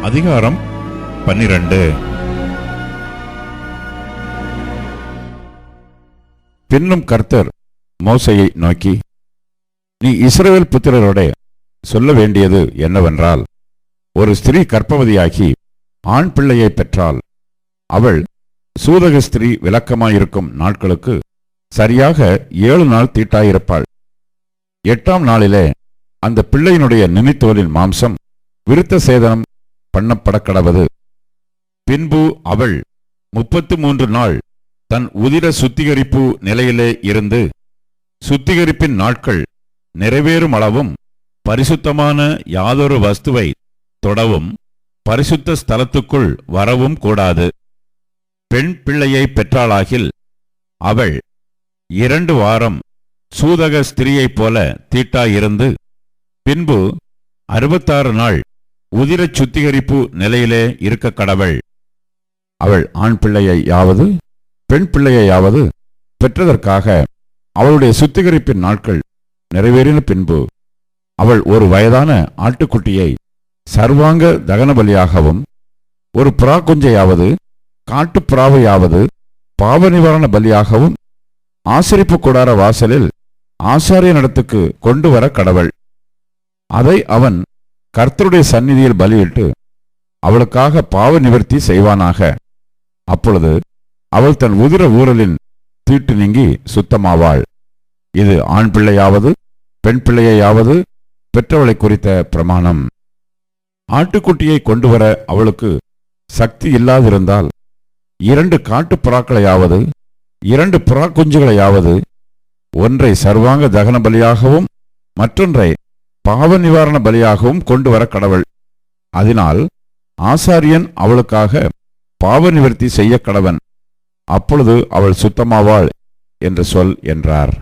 அதிகாரம் 12. பின்னும் கர்த்தர் மோசேயை நோக்கி, நீ இஸ்ரவேல் புத்திரரோட சொல்ல வேண்டியது என்னவென்றால், ஒரு ஸ்திரீ கர்ப்பவதியாகி ஆண் பிள்ளையை பெற்றால், அவள் சூதக ஸ்திரீ விலக்கமாயிருக்கும் நாட்களுக்கு சரியாக 7 நாள் தீட்டாயிருப்பாள். 8ஆம் நாளிலே அந்த பிள்ளையினுடைய நினைத்தோலின் மாம்சம் விருத்த சேதனம் பண்ணப்படக்கடவது. பின்பு அவள் 33 நாள் தன் உதிர சுத்திகரிப்பு நிலையிலே இருந்து சுத்திகரிப்பின் நாட்கள் நிறைவேறும் அளவும் பரிசுத்தமான யாதொரு வஸ்துவை தொடவும் பரிசுத்த ஸ்தலத்துக்குள் வரவும் கூடாது. பெண் பிள்ளையை பெற்றாளாகில் அவள் 2 வாரம் சூதக ஸ்திரீயைப் போல தீட்டாயிருந்து பின்பு 66 நாள் உதிரச் சுத்திகரிப்பு நிலையிலே இருக்க கடவள். அவள் ஆண் பிள்ளையையாவது பெண் பிள்ளையையாவது பெற்றதற்காக அவளுடைய சுத்திகரிப்பின் நாட்கள் நிறைவேறின பின்பு அவள் ஒரு வயதான ஆட்டுக்குட்டியை சர்வாங்க தகன பலியாகவும், ஒரு புறா குஞ்சையாவது காட்டுப்புறாவையாவது பாவ நிவாரண பலியாகவும் ஆசரிப்பு கூடார வாசலில் ஆசாரியனிடத்துக்கு கொண்டு வர கடவள். அதை அவன் கர்த்தருடைய சந்நிதியில் பலியிட்டு அவளுக்காக பாவ நிவர்த்தி செய்வானாக. அப்பொழுது அவள் தன் உதிர ஊரலின் தீட்டு நீங்கி சுத்தமாவாள். இது ஆண் பிள்ளையாவது பெண் பிள்ளையாவது பெற்றவளை குறித்த பிரமாணம். ஆட்டுக்குட்டியை கொண்டு வர அவளுக்கு சக்தி இல்லாதிருந்தால் 2 காட்டுப்புறாக்களையாவது 2 புறா குஞ்சுகளையாவது, ஒன்றை சர்வாங்க தகன பலியாகவும் மற்றொன்றை பாவ நிவாரண பலியாகவும் கொண்டு வர கடவள். அதனால் ஆசாரியன் அவளுக்காக பாவ நிவர்த்தி செய்ய கடவன். அப்பொழுது அவள் சுத்தமாவாள் என்று சொல் என்றார்.